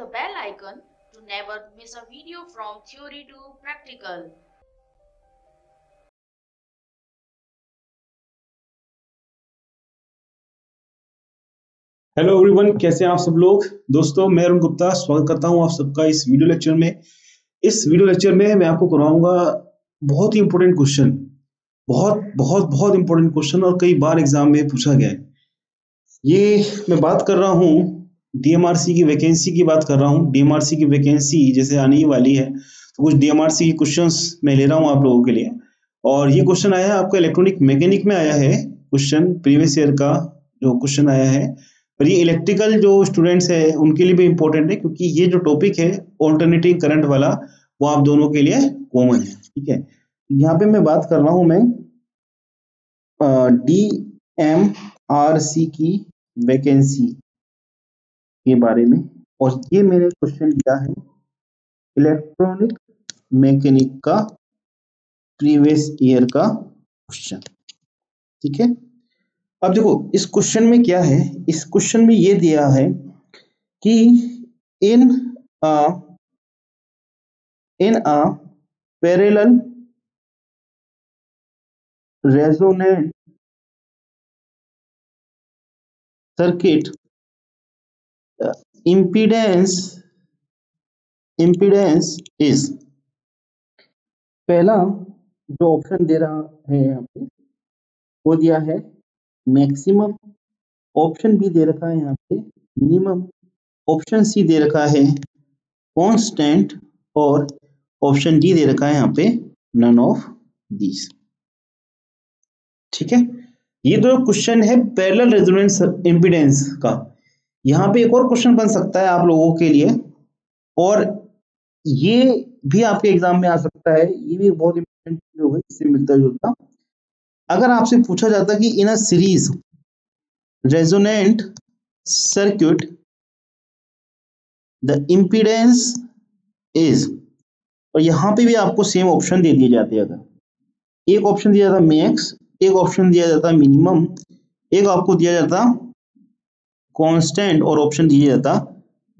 the bell icon to never miss a video from theory to practical. Hello everyone, कैसे हैं आप सब लोग। दोस्तों, मैं अरुण गुप्ता स्वागत करता हूं आप सबका इस वीडियो लेक्चर में। इस वीडियो लेक्चर में मैं आपको करवाऊंगा बहुत ही इंपॉर्टेंट क्वेश्चन, बहुत बहुत बहुत इंपॉर्टेंट क्वेश्चन, और कई बार एग्जाम में पूछा गया है। ये मैं बात कर रहा हूं डीएमआरसी की वैकेंसी की बात कर रहा हूं। डीएमआरसी की वैकेंसी जैसे आने ही वाली है, तो कुछ डीएमआरसी के क्वेश्चंस मैं ले रहा हूं आप लोगों के लिए। और ये क्वेश्चन आया है आपका इलेक्ट्रॉनिक मैकेनिक में आया है क्वेश्चन, प्रीवियस ईयर का जो क्वेश्चन आया है। और ये इलेक्ट्रिकल जो स्टूडेंट्स है उनके लिए भी इम्पोर्टेंट है, क्योंकि ये जो टॉपिक है ऑल्टरनेटिंग करंट वाला, वो आप दोनों के लिए कॉमन है। ठीक है, यहाँ पे मैं बात कर रहा हूं मैं डीएमआरसी की वैकेंसी के बारे में, और ये मैंने क्वेश्चन लिया है इलेक्ट्रॉनिक मैकेनिक का प्रीवियस ईयर का क्वेश्चन। ठीक है, अब देखो इस क्वेश्चन में क्या है। इस क्वेश्चन में ये दिया है कि in a parallel resonant circuit impedance is, पहला जो ऑप्शन दे रहा है यहाँ पे वो दिया है मैक्सिमम, ऑप्शन बी दे रखा है यहाँ पे मिनिमम, ऑप्शन सी दे रखा है कांस्टेंट, और ऑप्शन डी दे रखा है यहाँ पे नन ऑफ दीज। ठीक है, ये दो क्वेश्चन है पैरेलल रेजोनेंट इम्पीडेंस का। यहाँ पे एक और क्वेश्चन बन सकता है आप लोगों के लिए, और ये भी आपके एग्जाम में आ सकता है। ये भी बहुत इंपॉर्टेंट चीज होगी, इससे मिलता जुलता। अगर आपसे पूछा जाता कि in a series resonant circuit the impedance is, और यहाँ पे भी आपको सेम ऑप्शन दे दिए जाते हैं। अगर एक ऑप्शन दिया जाता मैक्स, एक ऑप्शन दिया जाता मिनिमम, एक आपको दिया जाता कांस्टेंट, और ऑप्शन दिया जाता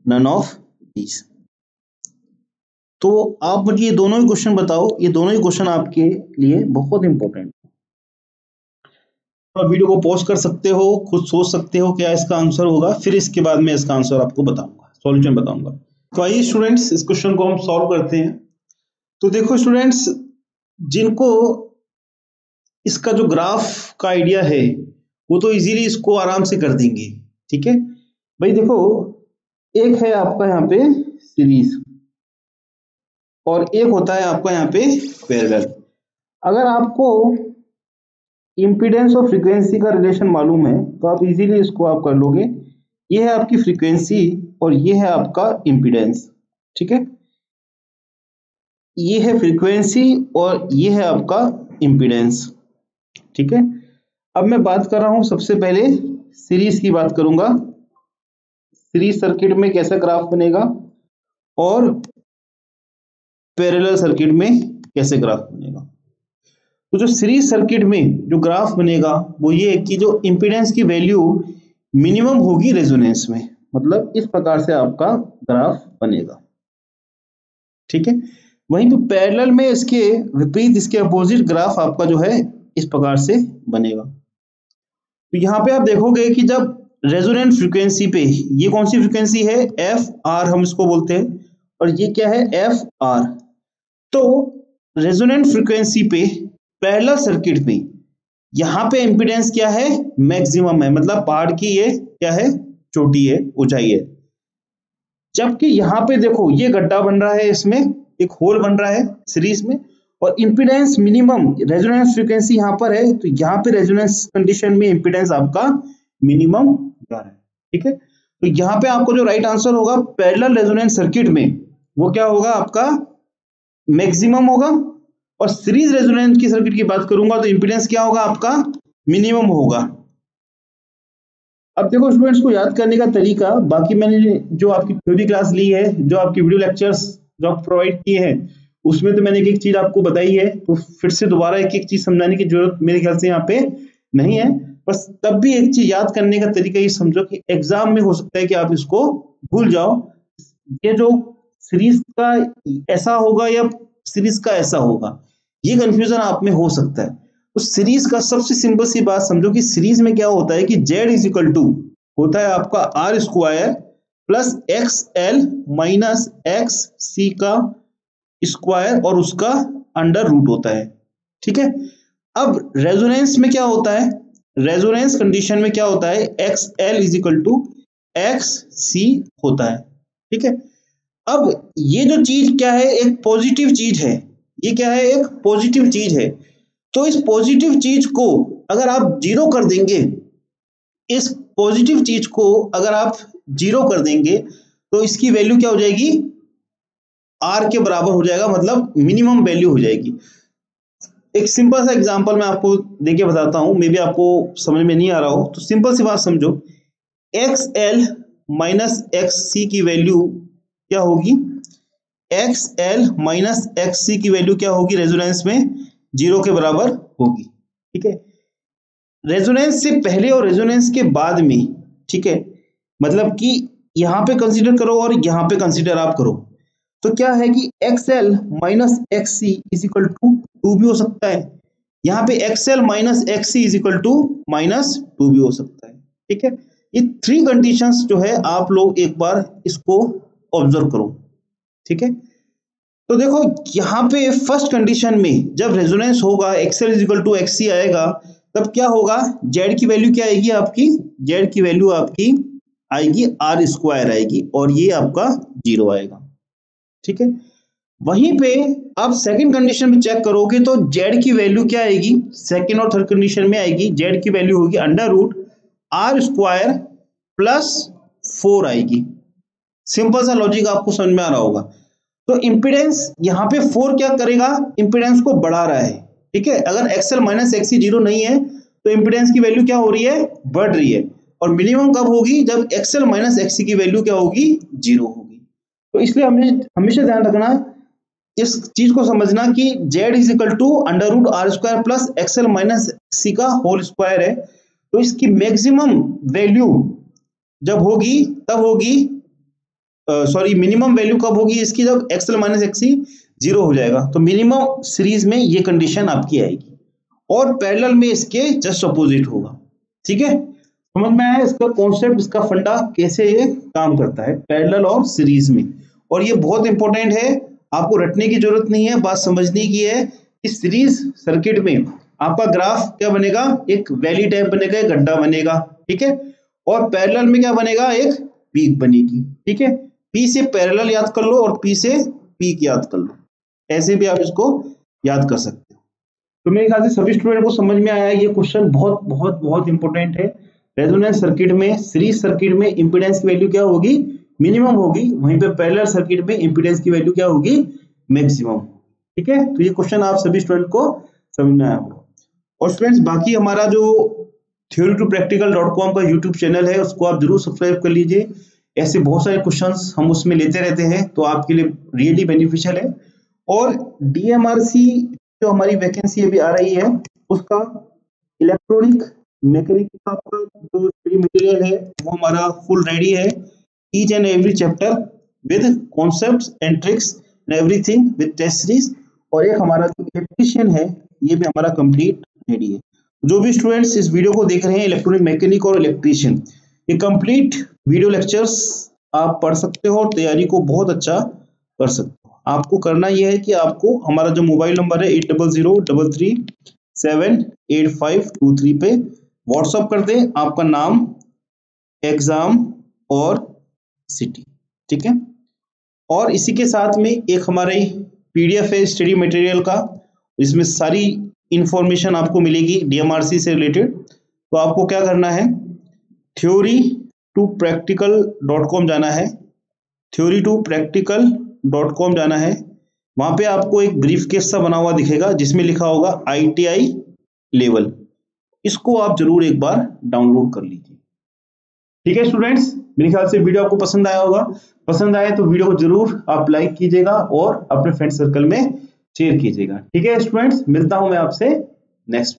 नन ऑफ दीज। तो आप मुझे ये दोनों ही क्वेश्चन बताओ, ये दोनों ही क्वेश्चन आपके लिए बहुत इंपॉर्टेंट। आप वीडियो को पॉज कर सकते हो, खुद सोच सकते हो क्या इसका आंसर होगा, फिर इसके बाद मैं इसका आंसर आपको बताऊंगा, सॉल्यूशन बताऊंगा। तो आइए स्टूडेंट्स, इस क्वेश्चन को हम सॉल्व करते हैं। तो देखो स्टूडेंट्स, जिनको इसका जो ग्राफ का आइडिया है वो तो इजीली इसको आराम से कर देंगे। ठीक है भाई, देखो एक है आपका यहाँ पे सीरीज, और एक होता है आपका यहाँ पे पैरेलल। अगर आपको इम्पीडेंस और फ्रीक्वेंसी का रिलेशन मालूम है तो आप इजीली इसको आप कर लोगे। ये है आपकी फ्रीक्वेंसी और ये है आपका इम्पीडेंस। ठीक है, ये है फ्रीक्वेंसी और ये है आपका इम्पीडेंस। ठीक है, अब मैं बात कर रहा हूं, सबसे पहले सीरीज की बात करूंगा। सीरीज सर्किट में कैसा ग्राफ बनेगा और पैरेलल सर्किट में कैसे ग्राफ बनेगा। तो जो सीरीज सर्किट में जो ग्राफ बनेगा वो ये है कि जो इम्पीडेंस की वैल्यू मिनिमम होगी रेजोनेंस में, मतलब इस प्रकार से आपका ग्राफ बनेगा। ठीक है, वहीं पे पैरेलल में इसके विपरीत, इसके अपोजिट ग्राफ आपका जो है इस प्रकार से बनेगा। तो यहाँ पे आप देखोगे कि जब रेजोनेंट फ्रीक्वेंसी पे, ये कौन सी फ्रीक्वेंसी है, एफ आर हम इसको बोलते हैं, और ये क्या है, एफ आर। तो रेजोनेंट फ्रीक्वेंसी पे पैरेलल सर्किट में यहाँ पे इम्पीडेंस क्या है, मैक्सिमम है, मतलब पहाड़ की ये क्या है, चोटी है, ऊंचाई है। जबकि यहाँ पे देखो ये गड्ढा बन रहा है, इसमें एक होल बन रहा है सीरीज में, और इम्पीडेंस मिनिमम, रेजोनेंस फ्रीक्वेंसी यहाँ पर है, तो यहाँ पे रेजोनेंस कंडीशन में इम्पीडेंस आपका मिनिमम जा रहा है। ठीक है, तो यहाँ पे आपको जो राइट आंसर होगा पैरेलल रेजोनेंस सर्किट में, वो क्या होगा, आपका मैक्सिमम होगा। और सीरीज रेजोनेंस की सर्किट की बात करूंगा तो इम्पीडेंस क्या होगा, आपका मिनिमम होगा। अब देखो स्टूडेंट्स को याद करने का तरीका, बाकी मैंने जो आपकी थ्योरी क्लास ली है, जो आपकी वीडियो लेक्चर्स जो आप प्रोवाइड किए हैं, उसमें तो मैंने एक एक चीज आपको बताई है, तो फिर से दोबारा एक एक चीज समझाने की जरूरत मेरे ख्याल से यहाँ पे नहीं है। बस तब भी एक चीज याद करने का तरीका ये समझो कि एग्जाम में हो सकता है कि आप इसको भूल जाओ, ये जो सीरीज का ऐसा होगा या सीरीज का ऐसा होगा, ये कंफ्यूजन आप में हो सकता है। तो सीरीज का सबसे सिंपल सी बात समझो कि सीरीज में क्या होता है कि z इज इक्वल टू होता है आपका R square plus X L minus x C का स्क्वायर और उसका अंडर रूट होता है। ठीक है, अब रेजोनेंस में क्या होता है, रेजोनेंस कंडीशन में क्या होता है, X L is equal to X C होता है। ठीक है, अब ये जो चीज क्या है, एक पॉजिटिव चीज है, ये क्या है, एक पॉजिटिव चीज है। तो इस पॉजिटिव चीज को अगर आप जीरो कर देंगे, इस पॉजिटिव चीज को अगर आप जीरो कर देंगे तो इसकी वैल्यू क्या हो जाएगी, आर के बराबर हो जाएगा, मतलब मिनिमम वैल्यू हो जाएगी। एक सिंपल सा एग्जांपल मैं आपको देके बताता हूं, मे बी आपको समझ में नहीं आ रहा हो, तो सिंपल सी बात समझो, एक्स एल माइनस एक्स सी की वैल्यू क्या होगी, एक्स एल माइनस एक्स सी की वैल्यू क्या होगी रेजोनेंस में, जीरो के बराबर होगी। ठीक है, रेजोनेंस से पहले और रेजोनेंस के बाद में, ठीक है, मतलब कि यहां पे कंसीडर करो और यहां पे कंसीडर आप करो, तो क्या है कि x L minus x c is equal to two भी हो सकता है, यहाँ पे x L minus x c is equal to minus two भी हो सकता है। ठीक है, ये थ्री कंडीशंस जो है आप लोग एक बार इसको ऑब्जर्व करो। ठीक है, तो देखो यहाँ पे फर्स्ट कंडीशन में जब रेजोनेंस होगा X L is equal to X C आएगा, तब क्या होगा, जेड की वैल्यू क्या आएगी आपकी, जेड की वैल्यू आपकी आएगी आर स्क्वायर आएगी और ये आपका जीरो आएगा। ठीक है, वहीं पे आप सेकंड कंडीशन में चेक करोगे तो जेड की वैल्यू क्या आएगी, सेकंड और थर्ड कंडीशन में आएगी, जेड की वैल्यू होगी under root are square plus 4 आएगी। सिंपल सा लॉजिक आपको समझ में आ रहा होगा। तो इंपीडेंस यहाँ पे 4 क्या करेगा, इंपीडेंस को बढ़ा रहा है। ठीक है, अगर एक्सएल माइनस एक्सी जीरो नहीं है तो इंपीडेंस की वैल्यू क्या हो रही है, बढ़ रही है, और मिनिमम कब होगी, जब एक्सएल माइनस एक्सी की वैल्यू क्या होगी, जीरो होगी। तो इसलिए हमें हमेशा ध्यान रखना, इस चीज को समझना कि z is equal to under root are square plus X L minus C का होल स्क्वायर है। तो इसकी मैक्सिमम वैल्यू जब होगी तब होगी, सॉरी मिनिमम वैल्यू कब होगी इसकी, जब एक्सएल माइनस एक्सी जीरो हो जाएगा। तो मिनिमम सीरीज में ये कंडीशन आपकी आएगी और पैरेलल में इसके जस्ट अपोजिट होगा। ठीक है, समझ में आया इसका कॉन्सेप्ट, इसका फंडा कैसे ये काम करता है पैरेलल और सीरीज में। और ये बहुत इंपॉर्टेंट है, आपको रटने की जरूरत नहीं है, बात समझने की है। इस सीरीज सर्किट में आपका ग्राफ क्या बनेगा, एक वैली टाइप बनेगा, एक गड्ढा बनेगा। ठीक है, और पैरेलल में क्या बनेगा, एक पीक बनेगी। ठीक है, पी से पैरेलल याद कर लो और पी से पीक याद कर लो, ऐसे भी आप इसको याद कर सकते हो। तो मेरे ख्याल से सभी स्टूडेंट को समझ में आया, ये क्वेश्चन बहुत बहुत बहुत इंपॉर्टेंट है। रेजोनेंस सर्किट में, सीरीज सर्किट में इंपीडेंस की वैल्यू क्या होगी, मिनिमम होगी, वहीं पे पैरेलल सर्किट में इंपीडेंस की वैल्यू क्या होगी, मैक्सिमम। ठीक है, तो ये क्वेश्चन आप सभी स्टूडेंट को समझ में आया होगा। और स्टूडेंट्स बाकी हमारा जो theory2practical.com का यूट्यूब चैनल है उसको आप जरूर सब्सक्राइब कर लीजिए, ऐसे बहुत सारे क्वेश्चंस हम उसमें लेते रहते हैं, तो आपके लिए रियली बेनिफिशियल है। और डीएमआरसी जो हमारी वैकेंसी अभी आ रही है, उसका इलेक्ट्रॉनिक मैकेनिक का जो स्टडी मटेरियल है वो हमारा फुल रेडी है, each and every chapter with concepts and tricks and everything with test series. और एक हमारा जो इलेक्ट्रीशियन है ये भी हमारा कंप्लीट रेडी है। जो भी स्टूडेंट्स इस वीडियो को देख रहे हैं, इलेक्ट्रॉनिक मैकेनिक और इलेक्ट्रीशियन, ये कंप्लीट वीडियो लेक्चर्स आप पढ़ सकते हो और तैयारी को बहुत अच्छा कर सकते हो। आपको करना यह है कि आपको हमारा जो मोबाइल नंबर है 8003378523 पे व्हाट्सअप कर दें आपका नाम, एग्जाम और सिटी। ठीक है, और इसी के साथ में एक हमारे पीडीएफ है स्टडी मटेरियल का, इसमें सारी इंफॉर्मेशन आपको मिलेगी डीएमआरसी से रिलेटेड। तो आपको क्या करना है, theory2practical.com जाना है, theory2practical.com जाना है। वहां पे आपको एक ब्रीफ केस सा बना हुआ दिखेगा जिसमें लिखा होगा ITI लेवल, इसको आप जरूर एक बार डाउनलोड कर लीजिए। ठीक है स्टूडेंट्स, मेरे ख्याल से वीडियो आपको पसंद आया होगा, पसंद आए तो वीडियो को जरूर आप लाइक कीजिएगा और अपने फ्रेंड सर्कल में शेयर कीजिएगा। ठीक है स्टूडेंट्स, मिलता हूं मैं आपसे नेक्स्ट